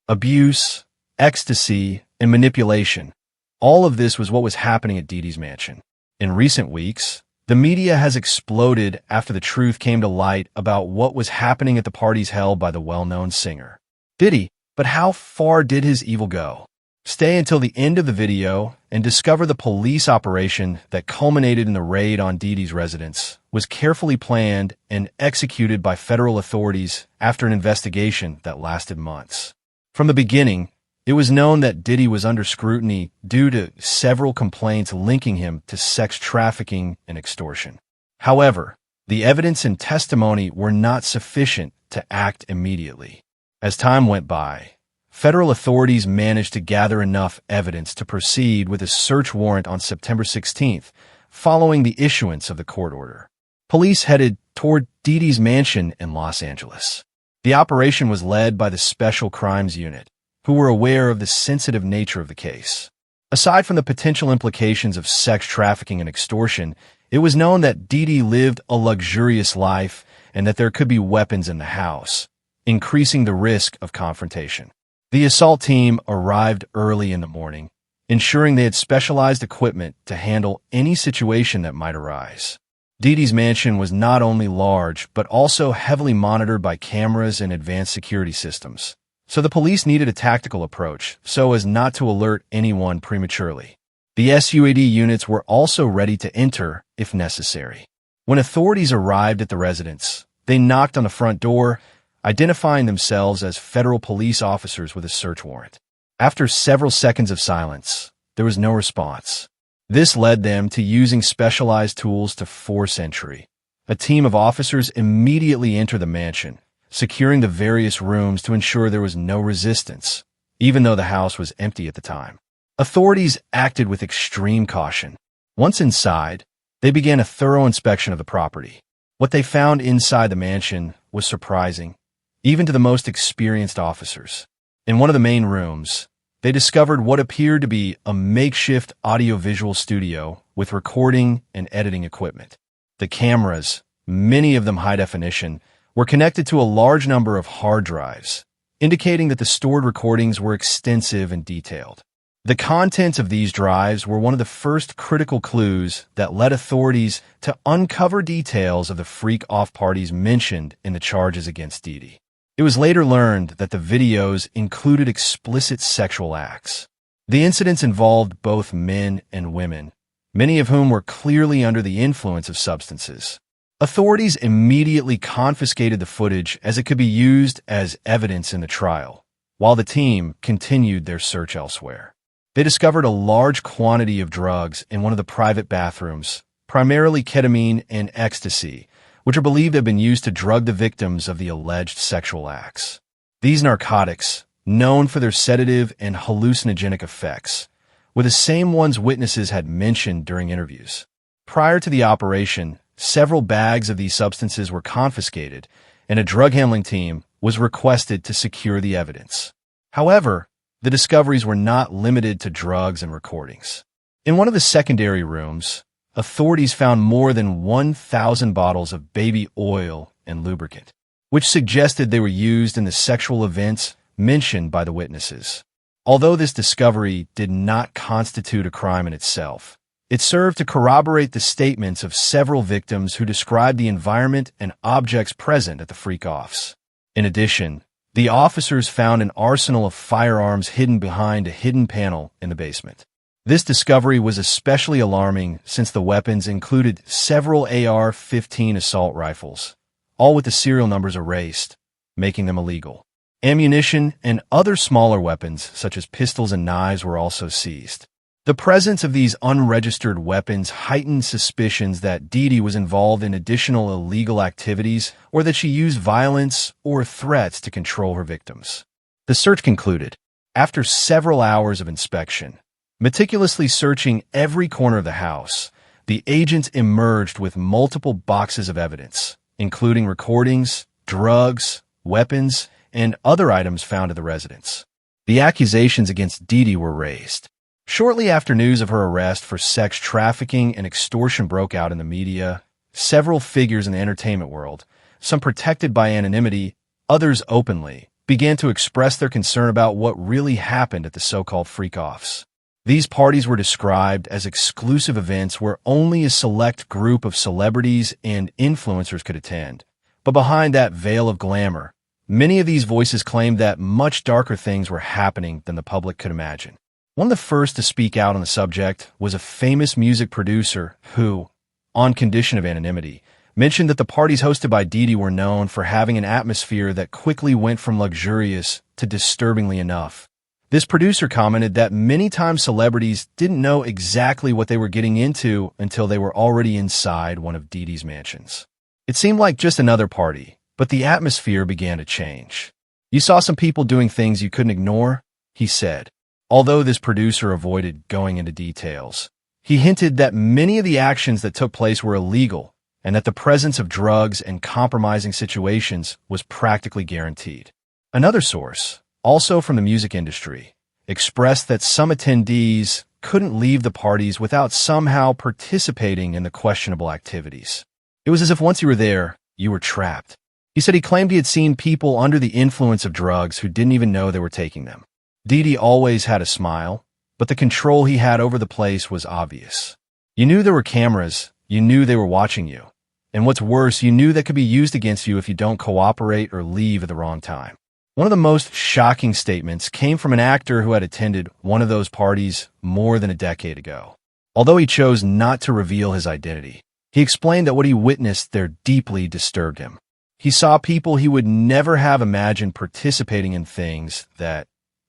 abuse, ecstasy, and manipulation. All of this was what was happening at Diddy's mansion. In recent weeks, the media has exploded after the truth came to light about what was happening at the parties held by the well-known singer. Diddy, but how far did his evil go? Stay until the end of the video and discover the police operation that culminated in the raid on Diddy's residence was carefully planned and executed by federal authorities after an investigation that lasted months. From the beginning, it was known that Diddy was under scrutiny due to several complaints linking him to sex trafficking and extortion. However, the evidence and testimony were not sufficient to act immediately. As time went by, federal authorities managed to gather enough evidence to proceed with a search warrant on September 16th, following the issuance of the court order. Police headed toward Diddy's mansion in Los Angeles. The operation was led by the Special Crimes Unit, who were aware of the sensitive nature of the case. Aside from the potential implications of sex trafficking and extortion, it was known that Diddy lived a luxurious life and that there could be weapons in the house, increasing the risk of confrontation. The assault team arrived early in the morning, ensuring they had specialized equipment to handle any situation that might arise. Diddy's mansion was not only large, but also heavily monitored by cameras and advanced security systems. So the police needed a tactical approach so as not to alert anyone prematurely. The SUAD units were also ready to enter if necessary. When authorities arrived at the residence, they knocked on the front door, identifying themselves as federal police officers with a search warrant. After several seconds of silence, there was no response. This led them to using specialized tools to force entry. A team of officers immediately entered the mansion, securing the various rooms to ensure there was no resistance, even though the house was empty at the time. Authorities acted with extreme caution. Once inside, they began a thorough inspection of the property. What they found inside the mansion was surprising, even to the most experienced officers. In one of the main rooms, they discovered what appeared to be a makeshift audiovisual studio with recording and editing equipment. The cameras, many of them high definition, were connected to a large number of hard drives, indicating that the stored recordings were extensive and detailed. The contents of these drives were one of the first critical clues that led authorities to uncover details of the freak-off parties mentioned in the charges against Diddy. It was later learned that the videos included explicit sexual acts. The incidents involved both men and women, many of whom were clearly under the influence of substances. Authorities immediately confiscated the footage as it could be used as evidence in the trial, while the team continued their search elsewhere. They discovered a large quantity of drugs in one of the private bathrooms, primarily ketamine and ecstasy, which are believed to have been used to drug the victims of the alleged sexual acts. These narcotics, known for their sedative and hallucinogenic effects, were the same ones witnesses had mentioned during interviews. Prior to the operation, several bags of these substances were confiscated, and a drug handling team was requested to secure the evidence. However, the discoveries were not limited to drugs and recordings. In one of the secondary rooms, authorities found more than 1,000 bottles of baby oil and lubricant, which suggested they were used in the sexual events mentioned by the witnesses. Although this discovery did not constitute a crime in itself, it served to corroborate the statements of several victims who described the environment and objects present at the freak-offs. In addition, the officers found an arsenal of firearms hidden behind a hidden panel in the basement. This discovery was especially alarming since the weapons included several AR-15 assault rifles, all with the serial numbers erased, making them illegal. Ammunition and other smaller weapons, such as pistols and knives, were also seized. The presence of these unregistered weapons heightened suspicions that Diddy was involved in additional illegal activities or that she used violence or threats to control her victims. The search concluded. After several hours of inspection, meticulously searching every corner of the house, the agents emerged with multiple boxes of evidence, including recordings, drugs, weapons, and other items found at the residence. The accusations against Diddy were raised. Shortly after news of her arrest for sex trafficking and extortion broke out in the media, several figures in the entertainment world, some protected by anonymity, others openly, began to express their concern about what really happened at the so-called freak-offs. These parties were described as exclusive events where only a select group of celebrities and influencers could attend. But behind that veil of glamour, many of these voices claimed that much darker things were happening than the public could imagine. One of the first to speak out on the subject was a famous music producer who, on condition of anonymity, mentioned that the parties hosted by Diddy were known for having an atmosphere that quickly went from luxurious to disturbingly enough. This producer commented that many times celebrities didn't know exactly what they were getting into until they were already inside one of Diddy's mansions. It seemed like just another party, but the atmosphere began to change. "You saw some people doing things you couldn't ignore," he said. Although this producer avoided going into details, he hinted that many of the actions that took place were illegal and that the presence of drugs and compromising situations was practically guaranteed. Another source, also from the music industry, expressed that some attendees couldn't leave the parties without somehow participating in the questionable activities. It was as if once you were there, you were trapped. He said he claimed he had seen people under the influence of drugs who didn't even know they were taking them. Diddy always had a smile, but the control he had over the place was obvious. You knew there were cameras, you knew they were watching you, and what's worse, you knew that could be used against you if you don't cooperate or leave at the wrong time. One of the most shocking statements came from an actor who had attended one of those parties more than a decade ago. Although he chose not to reveal his identity, he explained that what he witnessed there deeply disturbed him. He saw people he would never have imagined participating in things that,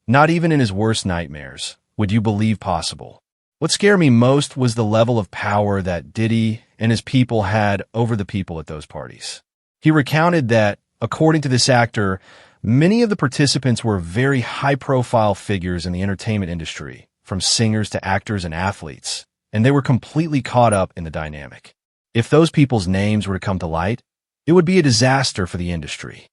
not even in his worst nightmares, would you believe possible. What scared me most was the level of power that Diddy and his people had over the people at those parties. He recounted that, according to this actor, many of the participants were very high-profile figures in the entertainment industry, from singers to actors and athletes, and they were completely caught up in the dynamic. If those people's names were to come to light, it would be a disaster for the industry.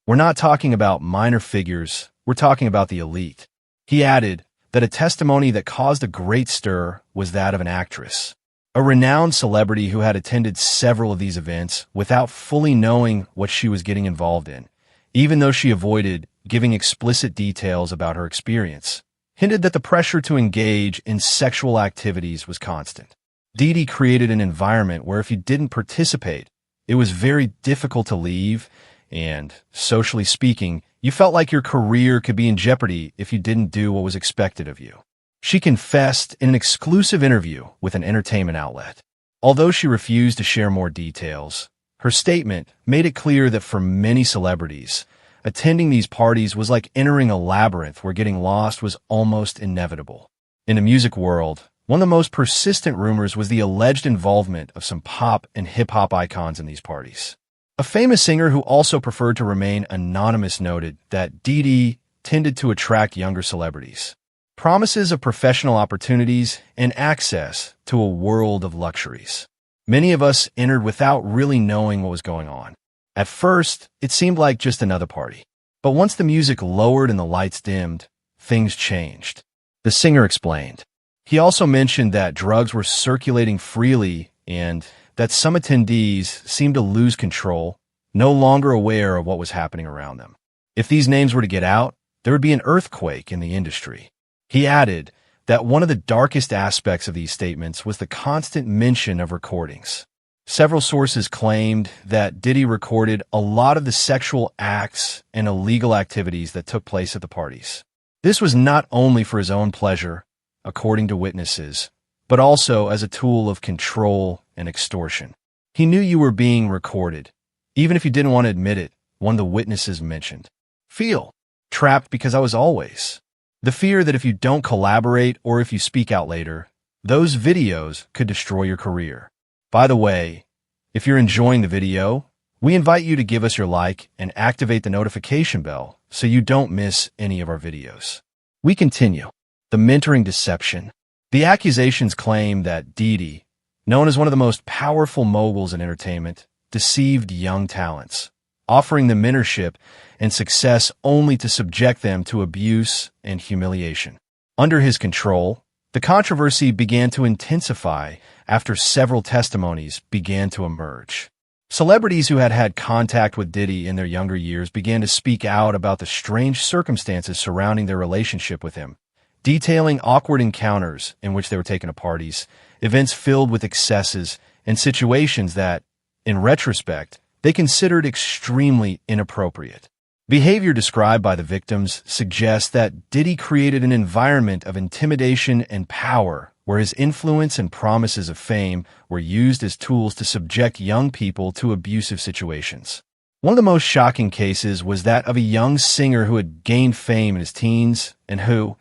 We're not talking about minor figures, we're talking about the elite. He added that a testimony that caused a great stir was that of an actress, a renowned celebrity who had attended several of these events without fully knowing what she was getting involved in, even though she avoided giving explicit details about her experience, hinted that the pressure to engage in sexual activities was constant. Diddy created an environment where if you didn't participate, it was very difficult to leave, and, socially speaking, you felt like your career could be in jeopardy if you didn't do what was expected of you. She confessed in an exclusive interview with an entertainment outlet. Although she refused to share more details, her statement made it clear that for many celebrities, attending these parties was like entering a labyrinth where getting lost was almost inevitable. In the music world, one of the most persistent rumors was the alleged involvement of some pop and hip-hop icons in these parties. A famous singer who also preferred to remain anonymous noted that Diddy tended to attract younger celebrities. Promises of professional opportunities and access to a world of luxuries. Many of us entered without really knowing what was going on. At first, it seemed like just another party. But once the music lowered and the lights dimmed, things changed. The singer explained. He also mentioned that drugs were circulating freely and that some attendees seemed to lose control, no longer aware of what was happening around them. If these names were to get out, there would be an earthquake in the industry. He added that one of the darkest aspects of these statements was the constant mention of recordings. Several sources claimed that Diddy recorded a lot of the sexual acts and illegal activities that took place at the parties. This was not only for his own pleasure, according to witnesses, but also as a tool of control and extortion. He knew you were being recorded, even if you didn't want to admit it, one of the witnesses mentioned. Feel trapped because I was always. The fear that if you don't collaborate or if you speak out later, those videos could destroy your career. By the way, if you're enjoying the video, we invite you to give us your like and activate the notification bell so you don't miss any of our videos. We continue. The mentoring deception. The accusations claim that Diddy, known as one of the most powerful moguls in entertainment, deceived young talents, offering them mentorship and success only to subject them to abuse and humiliation. Under his control, the controversy began to intensify after several testimonies began to emerge. Celebrities who had had contact with Diddy in their younger years began to speak out about the strange circumstances surrounding their relationship with him, detailing awkward encounters in which they were taken to parties, events filled with excesses, and situations that, in retrospect, they considered extremely inappropriate. Behavior described by the victims suggests that Diddy created an environment of intimidation and power where his influence and promises of fame were used as tools to subject young people to abusive situations. One of the most shocking cases was that of a young singer who had gained fame in his teens and who,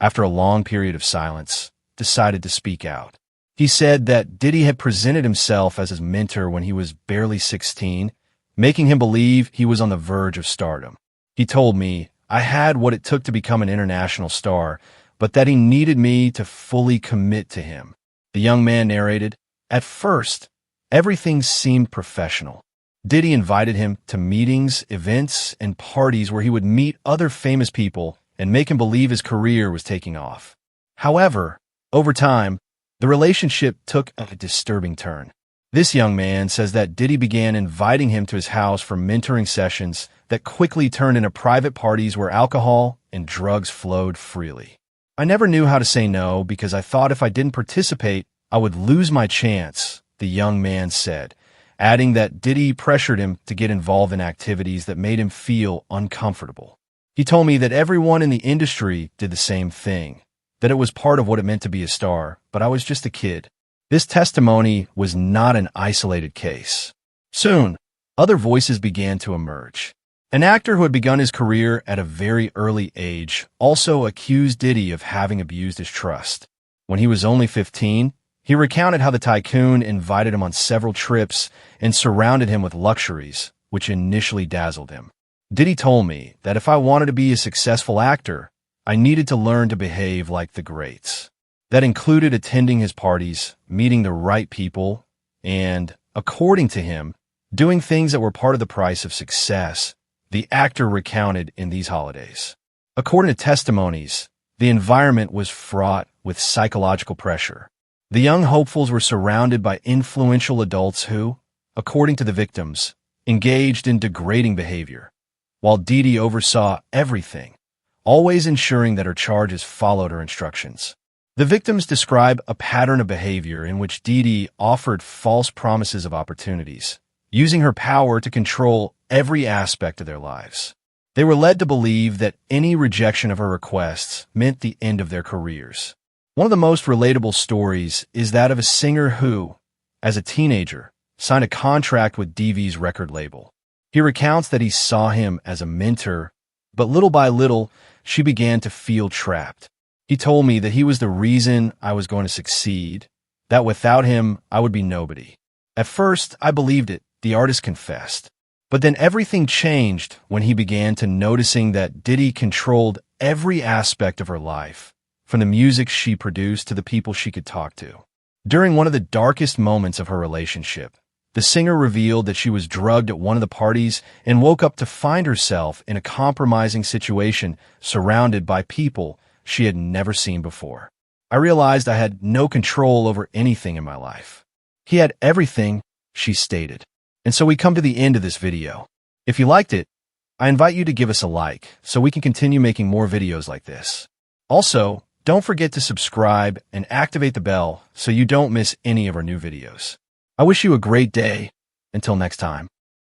after a long period of silence, decided to speak out. He said that Diddy had presented himself as his mentor when he was barely 16, making him believe he was on the verge of stardom. He told me I had what it took to become an international star, but that he needed me to fully commit to him. The young man narrated, "At first, everything seemed professional. Diddy invited him to meetings, events, and parties where he would meet other famous people and make him believe his career was taking off. However, over time, the relationship took a disturbing turn. This young man says that Diddy began inviting him to his house for mentoring sessions that quickly turned into private parties where alcohol and drugs flowed freely. I never knew how to say no because I thought if I didn't participate, I would lose my chance," the young man said, adding that Diddy pressured him to get involved in activities that made him feel uncomfortable. He told me that everyone in the industry did the same thing, that it was part of what it meant to be a star, but I was just a kid. This testimony was not an isolated case. Soon, other voices began to emerge. An actor who had begun his career at a very early age also accused Diddy of having abused his trust. When he was only 15, he recounted how the tycoon invited him on several trips and surrounded him with luxuries, which initially dazzled him. Diddy told me that if I wanted to be a successful actor, I needed to learn to behave like the greats. That included attending his parties, meeting the right people, and, according to him, doing things that were part of the price of success, the actor recounted in these holidays. According to testimonies, the environment was fraught with psychological pressure. The young hopefuls were surrounded by influential adults who, according to the victims, engaged in degrading behavior, while Diddy oversaw everything, always ensuring that her charges followed her instructions. The victims describe a pattern of behavior in which Diddy offered false promises of opportunities, using her power to control every aspect of their lives. They were led to believe that any rejection of her requests meant the end of their careers. One of the most relatable stories is that of a singer who, as a teenager, signed a contract with Divi's record label. He recounts that he saw him as a mentor, but little by little, she began to feel trapped. He told me that he was the reason I was going to succeed, that without him, I would be nobody. At first, I believed it, the artist confessed. But then everything changed when he began to noticing that Diddy controlled every aspect of her life, from the music she produced to the people she could talk to. During one of the darkest moments of her relationship, the singer revealed that she was drugged at one of the parties and woke up to find herself in a compromising situation surrounded by people she had never seen before. I realized I had no control over anything in my life. He had everything, she stated. And so we come to the end of this video. If you liked it, I invite you to give us a like so we can continue making more videos like this. Also, don't forget to subscribe and activate the bell so you don't miss any of our new videos. I wish you a great day. Until next time.